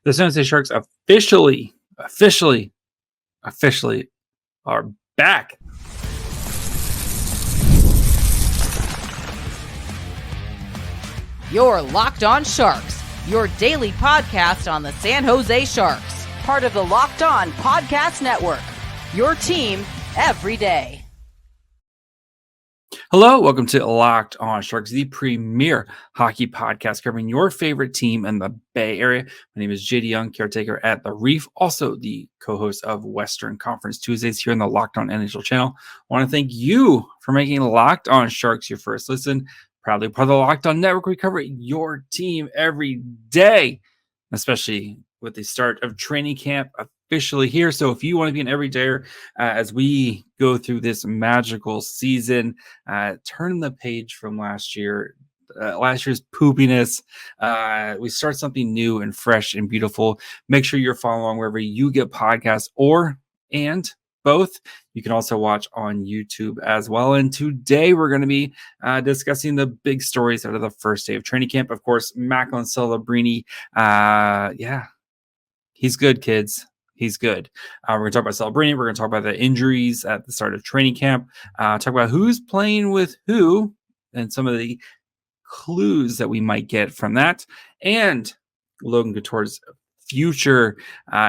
The San Jose Sharks officially are back. You're Locked On Sharks, your daily podcast on the San Jose Sharks, part of the Locked On Podcast Network, your team every day. Hello, welcome to Locked On Sharks, the premier hockey podcast covering your favorite team in the Bay Area. My name is JD Young, caretaker at The Reef, also the co-host of Western Conference Tuesdays here on the Locked On NHL channel. I want to thank you for making Locked On Sharks your first listen. Proudly part of the Locked On Network, we cover your team every day, especially with the start of training camp officially here. So if you want to be an everydayer as we go through this magical season, turn the page from last year's poopiness. We start something new and fresh and beautiful. Make sure you're following along wherever you get podcasts and both. You can also watch on YouTube as well. And today we're going to be discussing the big stories out of the first day of training camp. Of course, Macklin Celebrini. He's good, kids. He's good. We're going to talk about Celebrini. We're going to talk about the injuries at the start of training camp. Talk about who's playing with who and some of the clues that we might get from that. And Logan Couture's future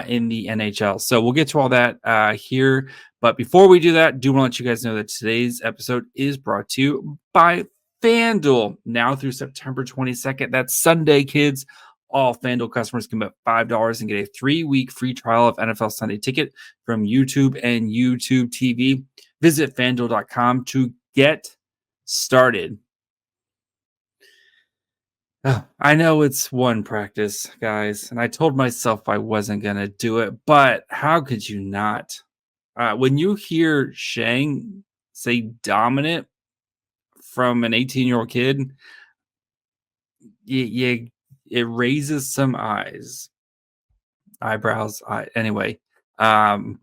in the NHL. So we'll get to all that here. But before we do that, do want to let you guys know that today's episode is brought to you by FanDuel. Now through September 22nd. That's Sunday, kids. All FanDuel customers can bet $5 and get a 3-week free trial of NFL Sunday Ticket from YouTube and YouTube TV. Visit FanDuel.com to get started. Oh, I know it's one practice, guys, and I told myself I wasn't going to do it, but how could you not? When you hear Shang say dominant from an 18-year-old kid, it raises some eyebrows. Anyway, Macklin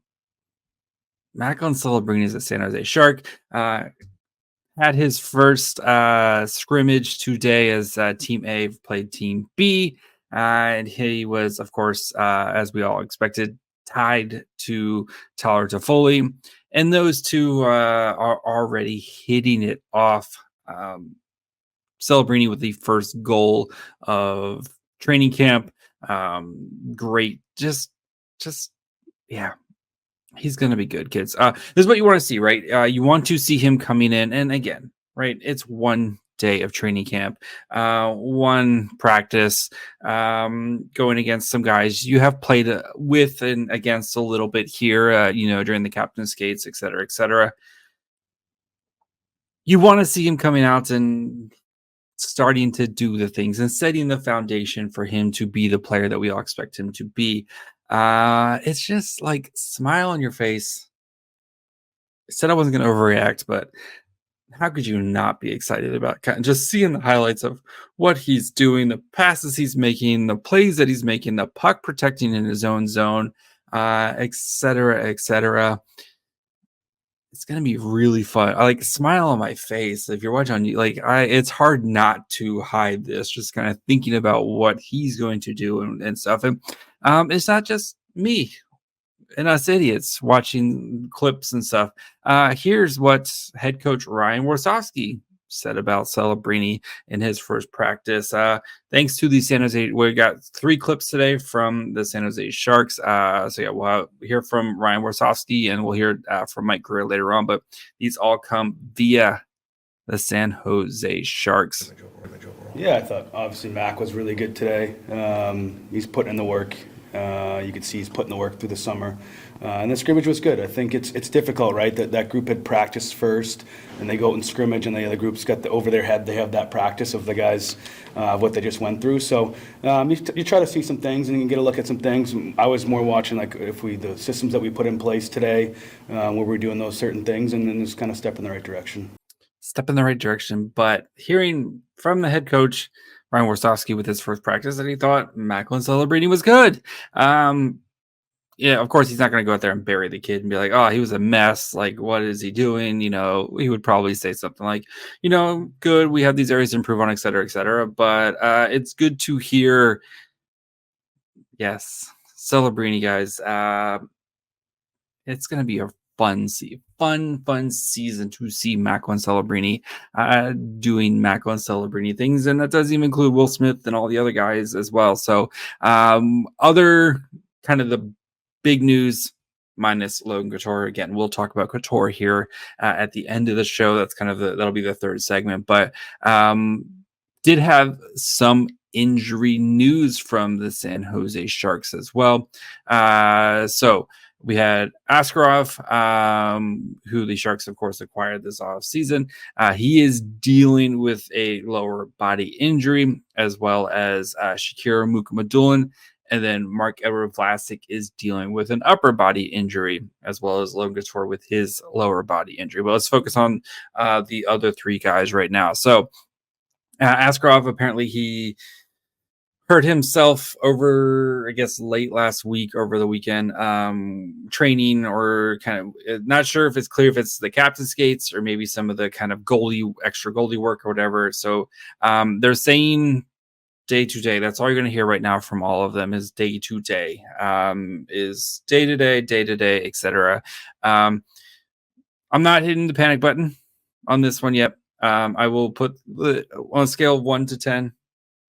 Celebrini is a San Jose Shark. Had his first scrimmage today as Team A played Team B. And he was, of course, as we all expected, tied to Tyler Toffoli. And those two are already hitting it off. Celebrini with the first goal of training camp. Great. Just, yeah. He's going to be good, kids. This is what you want to see, right? You want to see him coming in. And again, right, it's one day of training camp, one practice, going against some guys you have played with and against a little bit here, during the captain's skates, et cetera, et cetera. You want to see him coming out and starting to do the things and setting the foundation for him to be the player that we all expect him to be. It's just like smile on your face. I said I wasn't going to overreact, but how could you not be excited about kind of just seeing the highlights of what he's doing, the passes he's making, the plays that he's making, the puck protecting in his own zone, et cetera, et cetera. It's going to be really fun. I smile on my face. If you're watching, it's hard not to hide this, just kind of thinking about what he's going to do and stuff. And it's not just me and us idiots watching clips and stuff. Here's what head coach Ryan Warsofsky said about Celebrini in his first practice. Thanks to the San Jose, we got 3 clips today from the San Jose Sharks. We'll hear from Ryan Warsofsky and we'll hear from Mike Greer later on, but these all come via the San Jose Sharks. Yeah, I thought obviously Mac was really good today. He's putting in the work. You could see he's putting the work through the summer. And the scrimmage was good. I think it's difficult, right? That group had practiced first, and they go out and scrimmage, and the other group's got over their head. They have that practice of the guys, what they just went through. So you try to see some things, and you can get a look at some things. I was more watching the systems that we put in place today, where we're doing those certain things, and then just kind of step in the right direction. Step in the right direction, but hearing from the head coach Ryan Warsofsky with his first practice that he thought Macklin Celebrini was good. Of course, he's not going to go out there and bury the kid and be like, oh, he was a mess. Like, what is he doing? He would probably say something like, good. We have these areas to improve on, et cetera, et cetera. But it's good to hear, Yes. Celebrini, guys. It's going to be a fun season to see Macklin Celebrini doing Macklin Celebrini things. And that doesn't even include Will Smith and all the other guys as well. So other kind of the big news minus Logan Couture. Again, we'll talk about Couture here at the end of the show. That's kind of that'll be the third segment, but did have some injury news from the San Jose Sharks as well. So we had Askarov, who the Sharks, of course, acquired this offseason. He is dealing with a lower body injury, as well as Shakir Mukhamadullin. And then Marc-Edouard Vlasic is dealing with an upper body injury, as well as Logan Couture with his lower body injury. But let's focus on the other three guys right now. So Askarov, apparently he hurt himself over, I guess, late last week, over the weekend, training, or kind of not sure if it's clear if it's the captain skates or maybe some of the kind of extra goalie work or whatever. So they're saying day to day. That's all you're going to hear right now from all of them is day to day, is day to day, etc. I'm not hitting the panic button on this one yet. I will put on a scale of 1 to 10.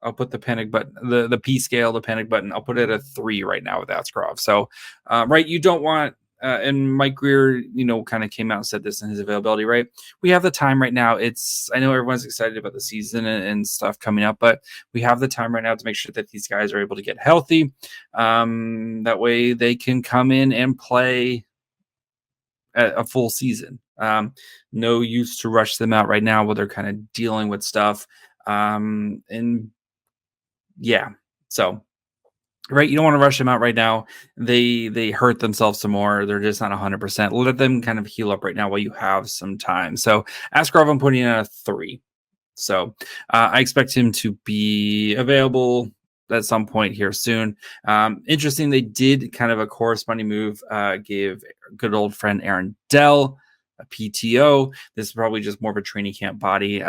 I'll put the panic button, the P scale, the panic button. I'll put it at a 3 right now with Askarov. So, right, you don't want, and Mike Greer, kind of came out and said this in his availability, right? We have the time right now. I know everyone's excited about the season and stuff coming up, but we have the time right now to make sure that these guys are able to get healthy. That way they can come in and play a full season. No use to rush them out right now while they're kind of dealing with stuff. And yeah, so right, you don't want to rush them out right now. They hurt themselves some more. They're just not 100%. Let them kind of heal up right now while you have some time. So Askarov, I'm putting in a 3. So I expect him to be available at some point here soon. Interesting, they did kind of a corresponding move, gave good old friend Aaron Dell a PTO. This is probably just more of a training camp body.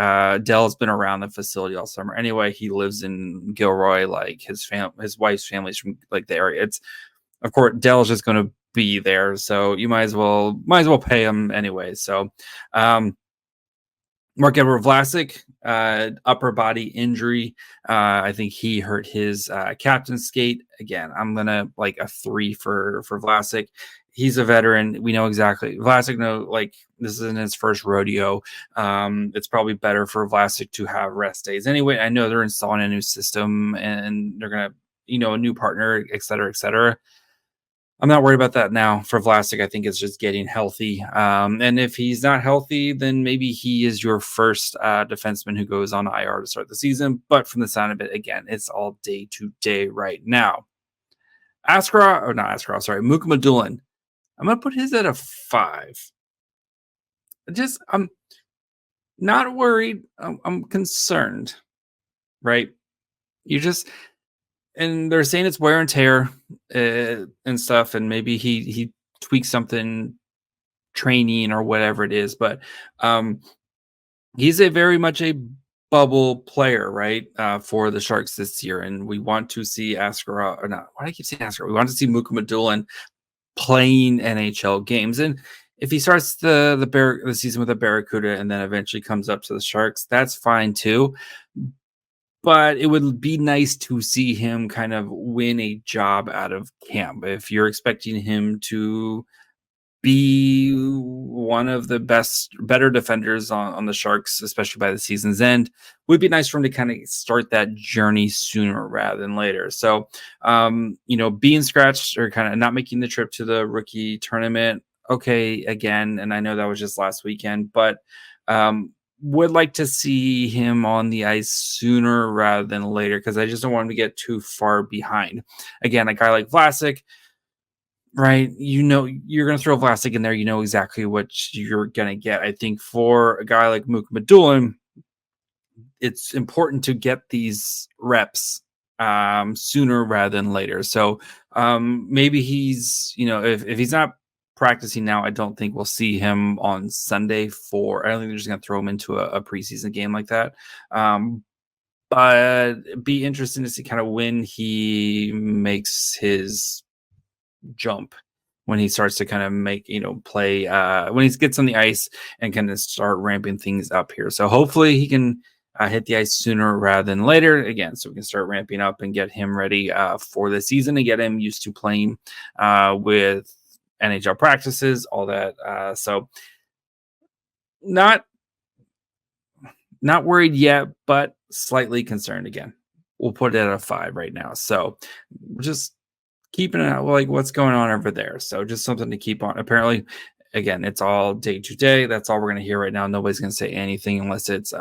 Dell's been around the facility all summer. Anyway, he lives in Gilroy. Like his wife's family's from like the area. It's, of course, Dell's just going to be there, so you might as well pay him anyway. So, Marc-Edouard Vlasic, upper body injury. I think he hurt his captain skate. Again, I'm gonna like a 3 for Vlasic. He's a veteran. We know exactly. Vlasic, this isn't his first rodeo. It's probably better for Vlasic to have rest days. Anyway, I know they're installing a new system and they're going to, a new partner, et cetera, et cetera. I'm not worried about that now. For Vlasic, I think it's just getting healthy. And if he's not healthy, then maybe he is your first defenseman who goes on IR to start the season. But from the sound of it, again, it's all day to day right now. Mukhamadullin. I'm going to put his at a 5. I'm not worried. I'm concerned, right? And they're saying it's wear and tear and stuff. And maybe he tweaks something training or whatever it is. But he's very much a bubble player, right? For the Sharks this year. And we want to see Askarov, or not. Why do I keep saying Askarov? We want to see Mukhamadullin playing NHL games. And if he starts the season with a Barracuda and then eventually comes up to the Sharks, that's fine too. But it would be nice to see him kind of win a job out of camp. If you're expecting him to be one of the better defenders on the Sharks, especially by the season's end, would be nice for him to kind of start that journey sooner rather than later. So, being scratched or kind of not making the trip to the rookie tournament, okay, again, and I know that was just last weekend, but would like to see him on the ice sooner rather than later, because I just don't want him to get too far behind. Again, a guy like Vlasic, right? You're going to throw Vlasic in there. You know exactly what you're going to get. I think for a guy like Mukhamadullin, it's important to get these reps sooner rather than later. So maybe he's, if he's not practicing now, I don't think we'll see him on Sunday I don't think they're just going to throw him into a preseason game like that. but it'd be interesting to see kind of when he makes his jump, when he starts to kind of make, play, when he gets on the ice and kind of start ramping things up here. So hopefully he can hit the ice sooner rather than later again, so we can start ramping up and get him ready for the season and get him used to playing with NHL practices, all that. So not worried yet, but slightly concerned again. We'll put it at a 5 right now. So just keeping an eye like what's going on over there. So just something to keep on. Apparently, again, it's all day to day. That's all we're going to hear right now. Nobody's going to say anything unless it's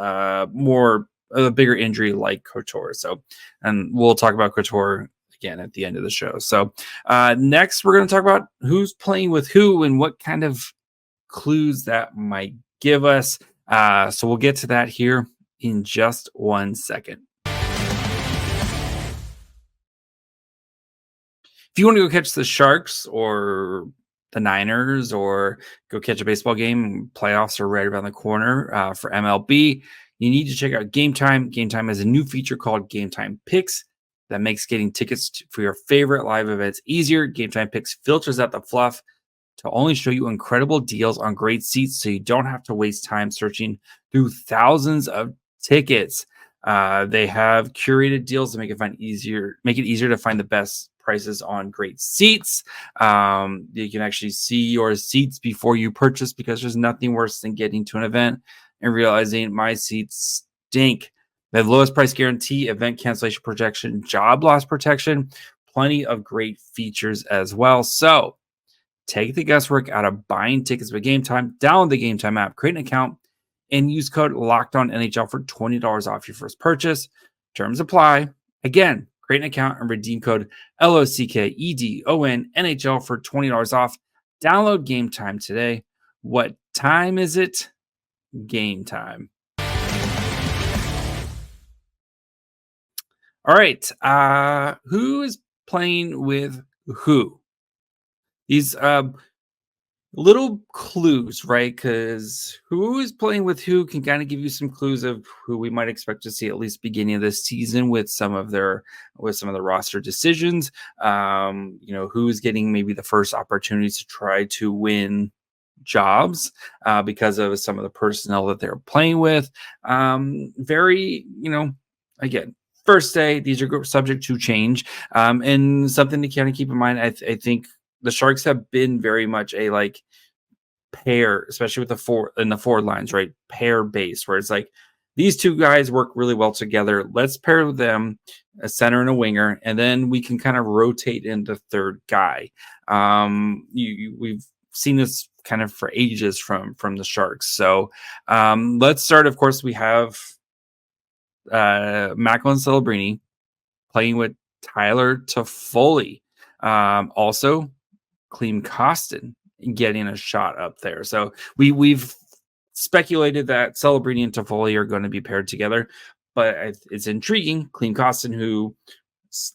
more a bigger injury like Couture. So, and we'll talk about Couture again at the end of the show. So next, we're going to talk about who's playing with who and what kind of clues that might give us. So we'll get to that here in just 1 second. If you want to go catch the Sharks or the Niners or go catch a baseball game, playoffs are right around the corner for MLB, you need to check out Game Time. Game Time has a new feature called Game Time Picks that makes getting tickets for your favorite live events easier. Game Time Picks filters out the fluff to only show you incredible deals on great seats so you don't have to waste time searching through thousands of tickets. They have curated deals to make it easier to find the best prices on great seats. You can actually see your seats before you purchase, because there's nothing worse than getting to an event and realizing my seats stink. They have lowest price guarantee, event cancellation protection, job loss protection, plenty of great features as well. So take the guesswork out of buying tickets with Game Time. Download the Game Time app, create an account, and use code LOCKEDONNHL for $20 off your first purchase. Terms apply. Again, create an account and redeem code LOCKEDONNHL for $20 off. Download Game Time today. What time is it? Game time. All right. Who is playing with who? These little clues, right? Because who is playing with who can kind of give you some clues of who we might expect to see at least beginning of this season with some of the roster decisions. Who is getting maybe the first opportunities to try to win jobs because of some of the personnel that they're playing with. Again, first day, these are subject to change. And something to kind of keep in mind, I think the Sharks have been very much a pair, especially with the forward lines, right? Pair based, where it's like these two guys work really well together. Let's pair them, a center and a winger, and then we can kind of rotate in the third guy. We've seen this kind of for ages from the Sharks. So let's start. Of course, we have Macklin Celebrini playing with Tyler Toffoli. Also, Klim Kostin getting a shot up there. So we've speculated that Celebrini and Toffoli are going to be paired together, but it's intriguing. Klim Kostin, who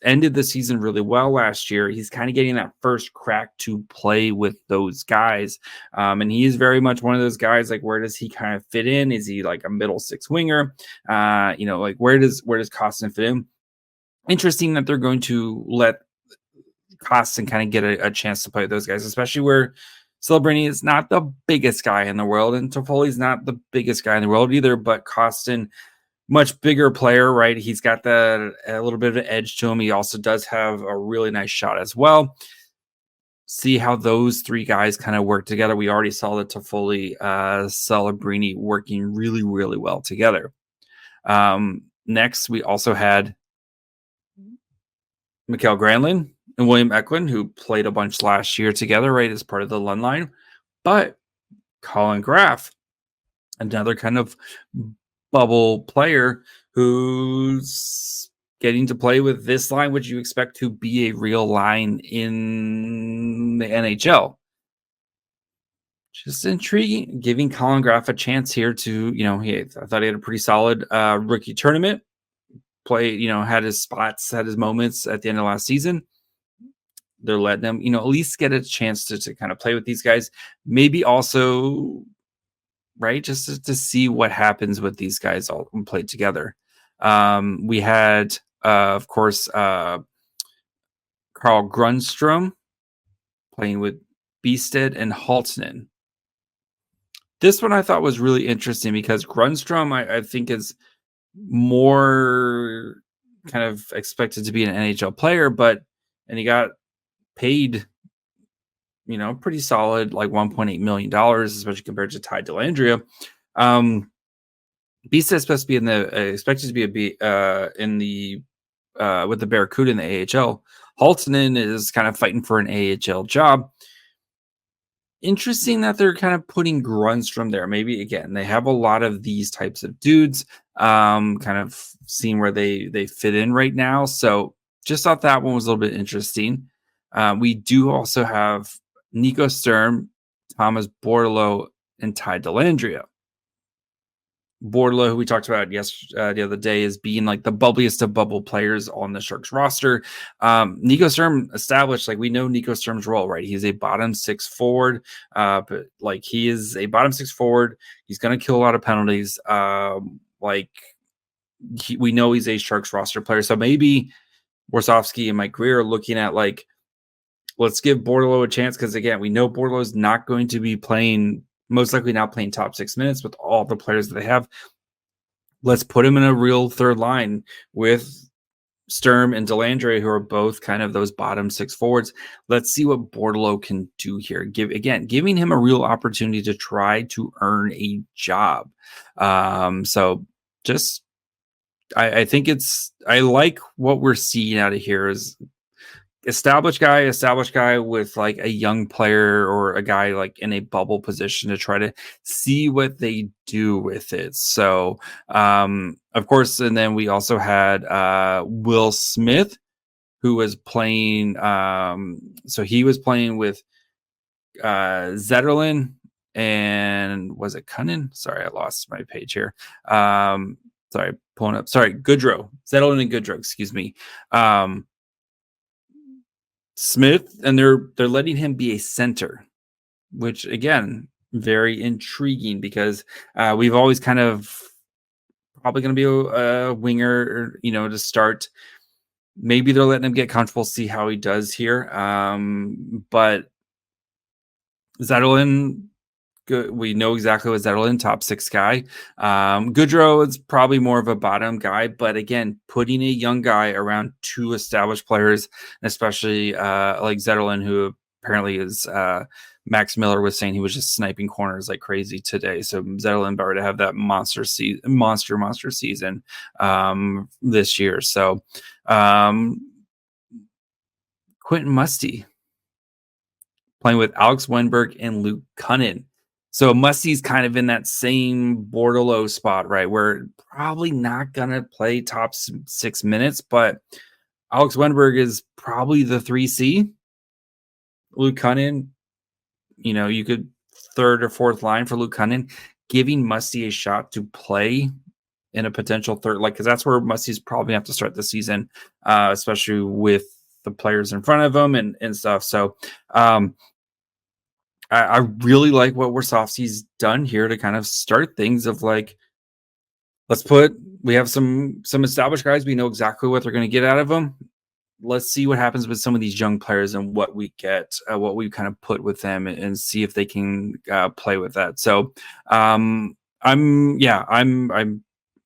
ended the season really well last year, he's kind of getting that first crack to play with those guys. And he is very much one of those guys, like, where does he kind of fit in? Is he like a middle six winger? Where does Kostin fit in? Interesting that they're going to let Kostin kind of get a chance to play with those guys, especially where Celebrini is not the biggest guy in the world, and Toffoli's not the biggest guy in the world either, but Kostin, much bigger player, right? He's got a little bit of an edge to him. He also does have a really nice shot as well. See how those three guys kind of work together. We already saw the Toffoli Celebrini working really, really well together. Next, we also had Mikael Granlund and William Eklund, who played a bunch last year together, right, as part of the Lund line. But Collin Graf, another kind of bubble player who's getting to play with this line, which you expect to be a real line in the NHL. Just intriguing, giving Collin Graf a chance here to, I thought he had a pretty solid rookie tournament. Had his spots, had his moments at the end of last season. They're letting them, at least get a chance to kind of play with these guys. Maybe also, right, just to see what happens with these guys all played together. We had, of course, Carl Grundstrom playing with Beasted and Haltnen. This one I thought was really interesting because Grundstrom, I think, is more kind of expected to be an NHL player, and he got paid, pretty solid, like $1.8 million, especially compared to Ty Dellandrea. Beast is supposed to be expected to be in the with the Barracuda in the AHL. Haltnen is kind of fighting for an AHL job. Interesting that they're kind of putting Grundstrom there. Maybe again, they have a lot of these types of dudes, kind of seeing where they fit in right now. So just thought that one was a little bit interesting. We do also have Nico Sturm, Thomas Bordeleau, and Ty Dellandrea. Bordeleau, who we talked about the other day, is being like the bubbliest of bubble players on the Sharks roster. Nico Sturm established, like, we know Nico Sturm's role, right? He's a bottom six forward, but like he is a bottom six forward. He's going to kill a lot of penalties. We know he's a Sharks roster player. So maybe Warsofsky and Mike Greer are looking at, like, let's give Bordeleau a chance, because again, we know Bordeleau is not going to be most likely not playing top 6 minutes with all the players that they have. Let's put him in a real third line with Sturm and Dellandrea, who are both kind of those bottom six forwards. Let's see what Bordeleau can do here. Giving him a real opportunity to try to earn a job. I think I like what we're seeing out of here is established guy with like a young player or a guy like in a bubble position to try to see what they do with it. So, of course, and then we also had Will Smith, who was playing. So he was playing with Zetterlund and was it Cunnin? Sorry, I lost my page here. Sorry, pulling up. Sorry, Goodrow, Zetterlund and Goodrow. Excuse me. Smith, and they're letting him be a center, which again, very intriguing, because we've always kind of probably going to be a winger, to start. Maybe they're letting him get comfortable, see how he does here. But Zetterlund, we know exactly what Zetterlund, top six guy. Goodrow is probably more of a bottom guy, but again, putting a young guy around two established players, and especially like Zetterlund, who apparently is Max Miller was saying he was just sniping corners like crazy today. So Zetterlund better to have that monster season this year. So Quentin Musty playing with Alex Wenberg and Luke Cunnin. So Musty's kind of in that same Bordeleau spot, right? Where probably not going to play top 6 minutes, but Alex Wenberg is probably the 3C. Luke Cunnin, you could third or fourth line for Luke Cunnin, giving Musty a shot to play in a potential third, because that's where Musty's probably have to start the season, especially with the players in front of him and stuff. So, I really like what Warsofsky's done here to kind of start things of like, we have some established guys. We know exactly what they're going to get out of them. Let's see what happens with some of these young players and what we get, what we kind of put with them, and see if they can play with that. So I'm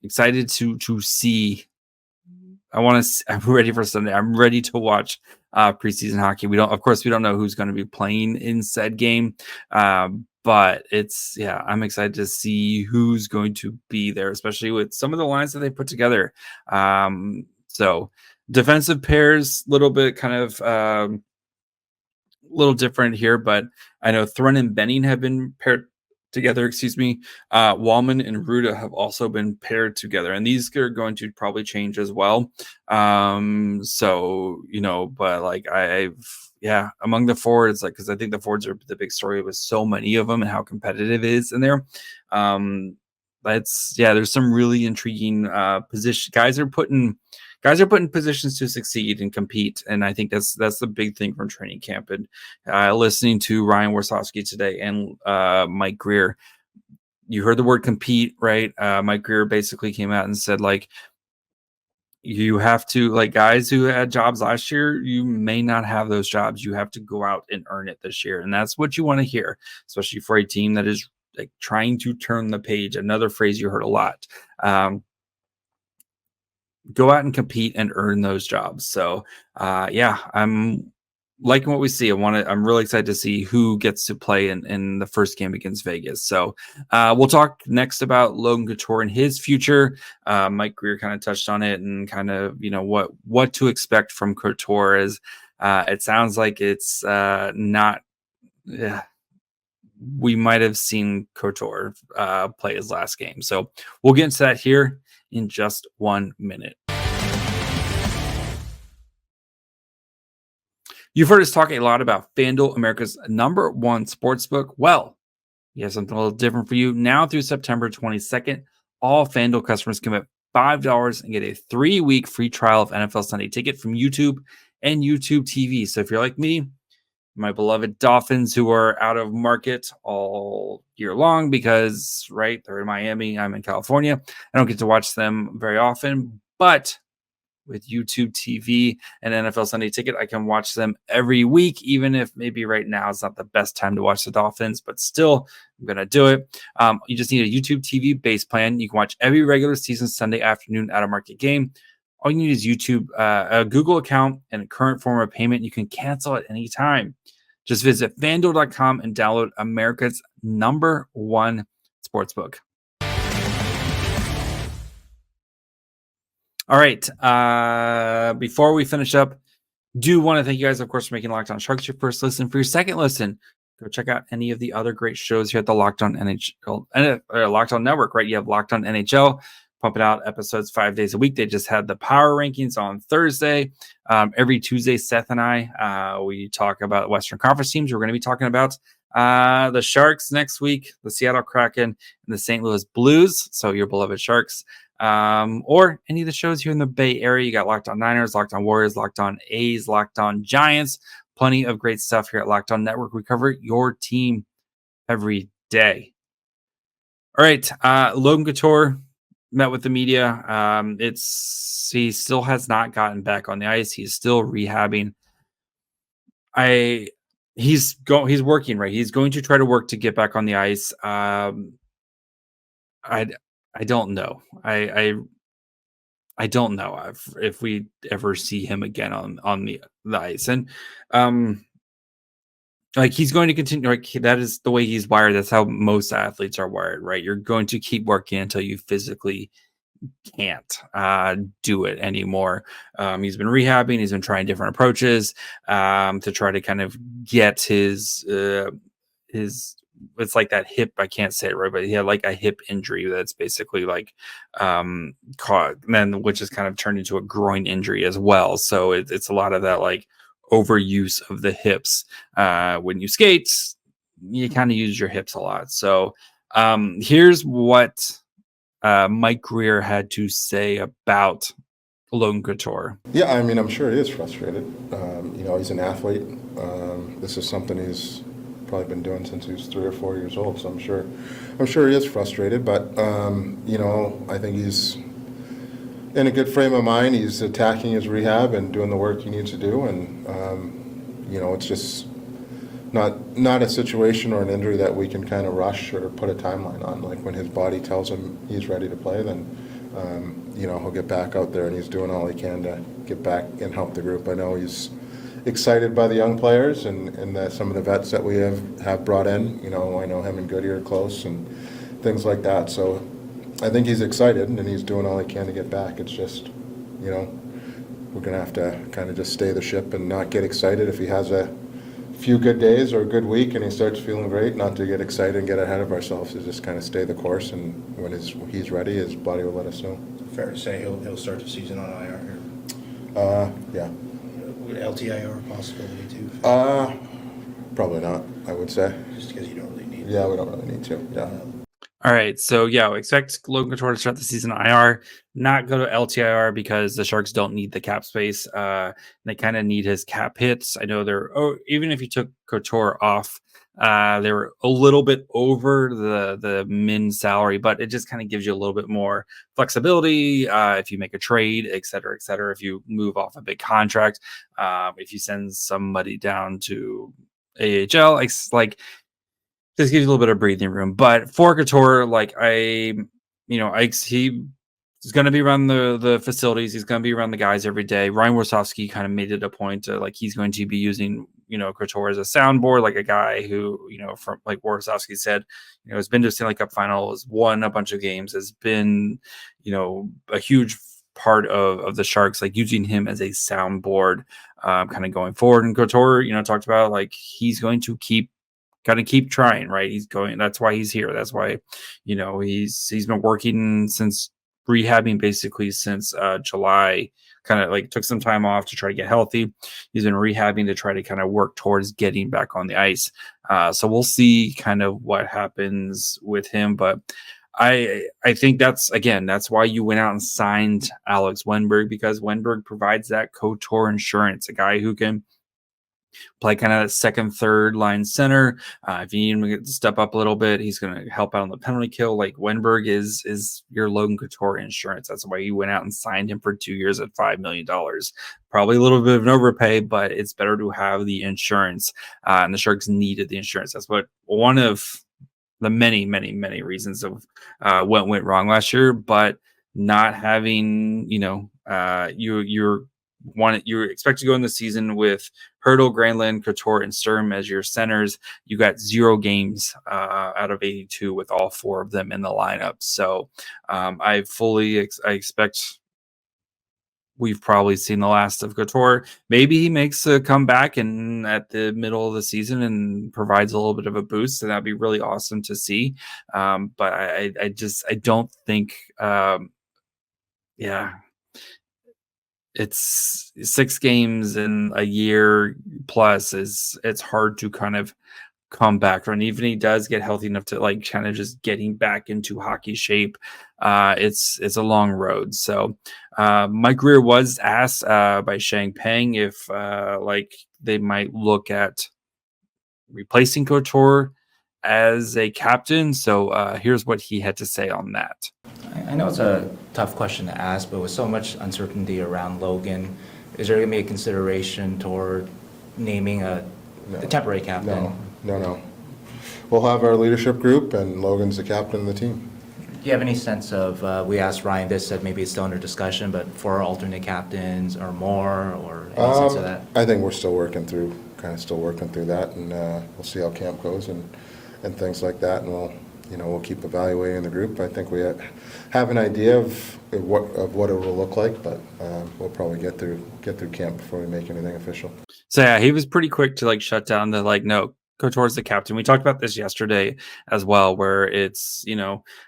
excited to see. I'm ready for Sunday. I'm ready to watch preseason hockey. We don't know who's going to be playing in said game. But I'm excited to see who's going to be there, especially with some of the lines that they put together. So defensive pairs, little bit kind of little different here, but I know Thrun and Benning have been paired together. Wallman and Ruda have also been paired together, and these are going to probably change as well. But like among the forwards, like, because I think the forwards are the big story with so many of them and how competitive it is in there. There's some really intriguing position. Guys are put in positions to succeed and compete, and I think that's the big thing from training camp. And listening to Ryan Warsofsky today and Mike Greer, you heard the word compete, right? Mike Greer basically came out and said, like, you have to, like, guys who had jobs last year, you may not have those jobs. You have to go out and earn it this year. And that's what you want to hear, especially for a team that is like trying to turn the page. Another phrase you heard a lot. Go out and compete and earn those jobs. So yeah, I'm liking what we see. I'm really excited to see who gets to play in the first game against Vegas. So we'll talk next about Logan Couture and his future. Mike Grier kind of touched on it and kind of, what to expect from Couture is it sounds like it's not. We might have seen Couture play his last game. So we'll get into that here in just 1 minute. You've heard us talk a lot about FanDuel, America's #1 sportsbook. Well, we have something a little different for you. Now through September 22nd, all FanDuel customers can bet $5 and get a 3-week free trial of NFL Sunday Ticket from YouTube and YouTube TV. So if you're like me, my beloved Dolphins, who are out of market all year long because, right, they're in Miami, I'm in California. I don't get to watch them very often, but with YouTube TV and NFL Sunday Ticket, I can watch them every week, even if maybe right now is not the best time to watch the Dolphins, but still, I'm going to do it. You just need a YouTube TV base plan. You can watch every regular season Sunday afternoon out of market game. All you need is YouTube, a Google account, and a current form of payment. You can cancel at any time. Just visit FanDuel.com and download America's #1 sportsbook. All right. Before we finish up, do want to thank you guys, of course, for making Locked On Sharks your first listen. For your second listen, go check out any of the other great shows here at the Locked On NHL, Locked On Network. Right? You have Locked On NHL, pumping out episodes 5 days a week. They just had the power rankings on Thursday. Every Tuesday, Seth and I, we talk about Western Conference teams. We're going to be talking about the Sharks next week, the Seattle Kraken, and the St. Louis Blues. So your beloved Sharks. Or any of the shows here in the Bay Area. You got Locked On Niners, Locked On Warriors, Locked On A's, Locked On Giants. Plenty of great stuff here at Locked On Network. We cover your team every day. All right. Logan Couture met with the media. He still has not gotten back on the ice. He's still rehabbing. He's working, right? He's going to try to work to get back on the ice. I don't know. I don't know if we ever see him again on the ice. And like, he's going to continue. Like, that is the way he's wired. That's how most athletes are wired, right? You're going to keep working until you physically can't do it anymore. He's been rehabbing. He's been trying different approaches to try to kind of get his it's like that hip, I can't say it right, but he had like a hip injury that's basically like caught, then which is kind of turned into a groin injury as well. So it's a lot of that like overuse of the hips. When you skate, you kind of use your hips a lot. So here's what Mike Grier had to say about Logan Couture. Yeah, I mean, I'm sure he is frustrated. He's an athlete. This is something he's probably been doing since he was 3 or 4 years old. So I'm sure he is frustrated. But I think he's in a good frame of mind. He's attacking his rehab and doing the work he needs to do. And it's just not a situation or an injury that we can kind of rush or put a timeline on. Like, when his body tells him he's ready to play, then he'll get back out there, and he's doing all he can to get back and help the group. I know he's excited by the young players and some of the vets that we have brought in. I know him and Goody are close and things like that. So I think he's excited, and he's doing all he can to get back. It's just, we're going to have to kind of just stay the ship and not get excited if he has a few good days or a good week and he starts feeling great, not to get excited and get ahead of ourselves, to just kind of stay the course, and when he's ready, his body will let us know. Fair to say he'll start the season on IR here? Yeah. Would LTIR a possibility too? Probably not, I would say. Just because you don't really need it. Yeah, we don't really need to, yeah. All right, so yeah, we expect Logan Couture to start the season IR, not go to LTIR because the Sharks don't need the cap space. They kind of need his cap hits. I know even if you took Couture off, they were a little bit over the min salary, but it just kind of gives you a little bit more flexibility if you make a trade, et cetera, et cetera. If you move off a big contract, if you send somebody down to AHL, this gives you a little bit of breathing room. But for Couture, he's going to be around the facilities. He's going to be around the guys every day. Ryan Warsofsky kind of made it a point to he's going to be using, Couture as a soundboard, like a guy who, from like Warsofsky said, has been to a Stanley Cup final, has won a bunch of games, has been, a huge part of the Sharks, like using him as a soundboard kind of going forward. And Couture, talked about he's going to keep trying, right? That's why he's here. That's why, he's been working since rehabbing basically since July, kind of took some time off to try to get healthy. He's been rehabbing to try to kind of work towards getting back on the ice. So we'll see kind of what happens with him. But I think that's why you went out and signed Alex Wennberg, because Wennberg provides that Couture insurance, a guy who can play kind of second, third line center. If you need him to step up a little bit, he's going to help out on the penalty kill. Wennberg is your Logan Couture insurance. That's why you went out and signed him for 2 years at $5 million. Probably a little bit of an overpay, but it's better to have the insurance. And the Sharks needed the insurance. That's one of the many, many, many reasons of what went wrong last year. But not having, you expect to go in the season with Hertl, Granlund, Couture, and Sturm as your centers. You got 0 games out of 82 with all 4 of them in the lineup. So I expect we've probably seen the last of Couture. Maybe he makes a comeback and at the middle of the season and provides a little bit of a boost, and that'd be really awesome to see. But I don't think, it's 6 games in a year plus it's hard to kind of come back from. Even he does get healthy enough to kind of just getting back into hockey shape. It's a long road. So Mike Greer was asked by Shang Peng if they might look at replacing Couture as a captain. So here's what he had to say on that. I know it's a tough question to ask, but with so much uncertainty around Logan, is there going to be a consideration toward naming a temporary captain? No. We'll have our leadership group, and Logan's the captain of the team. Do you have any sense of, we asked Ryan this, said maybe it's still under discussion, but 4 alternate captains or more, or any sense of that? I think we're still working through that, and we'll see how camp goes and things like that, and we'll keep evaluating the group. I think we have an idea of what it will look like, but we'll probably get through camp before we make anything official. So yeah, he was pretty quick to shut down the no, Couture's the captain. We talked about this yesterday as well, where it's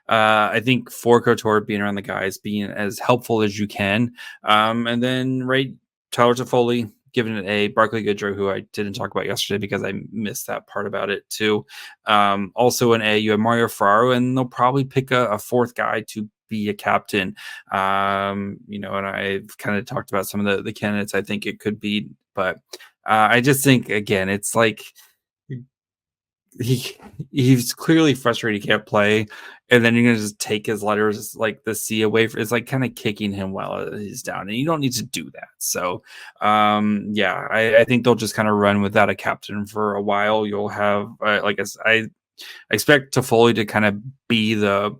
I think for Couture being around the guys, being as helpful as you can, and then Tyler Toffoli giving it a Barclay Goodrow, who I didn't talk about yesterday because I missed that part about it too. Also an A, you have Mario Ferraro, and they'll probably pick a 4th guy to be a captain. And I've kind of talked about some of the candidates I think it could be, but I just think, again, it's he's clearly frustrated he can't play, and then you're gonna just take his letters the C away from. It's kind of kicking him while he's down, and you don't need to do that. So I think they'll just kind of run without a captain for a while. You'll have I expect Toffoli to kind of be the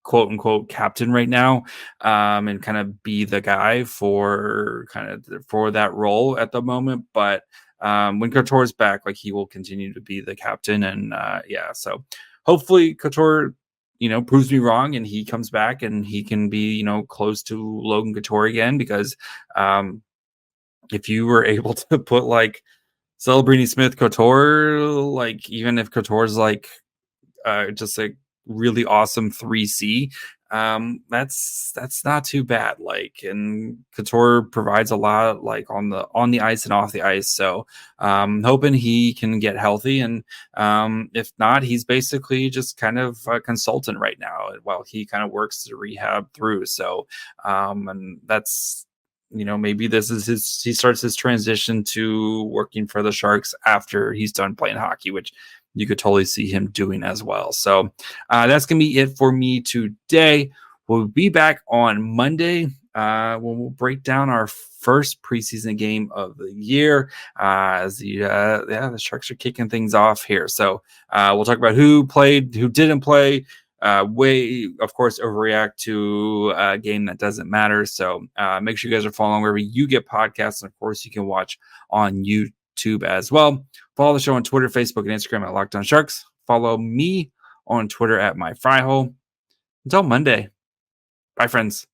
quote unquote captain right now, and kind of be the guy for that role at the moment. But when Couture's back, he will continue to be the captain, and so hopefully Couture, proves me wrong, and he comes back and he can be, close to Logan Couture again, because if you were able to put Celebrini, Smith, Couture, even if Couture's just really awesome 3C, That's not too bad. Like, and Couture provides a lot, like on the ice and off the ice. So hoping he can get healthy, and if not, he's basically just kind of a consultant right now while he kind of works to rehab through. So and that's, maybe this is he starts his transition to working for the Sharks after he's done playing hockey, which you could totally see him doing as well. So that's going to be it for me today. We'll be back on Monday when we'll break down our first preseason game of the year as the Sharks are kicking things off here. So we'll talk about who played, who didn't play, of course, overreact to a game that doesn't matter. So make sure you guys are following wherever you get podcasts. And of course, you can watch on YouTube as well. Follow the show on Twitter, Facebook, and Instagram at Locked On Sharks. Follow me on Twitter at MyFryhole. Until Monday. Bye, friends.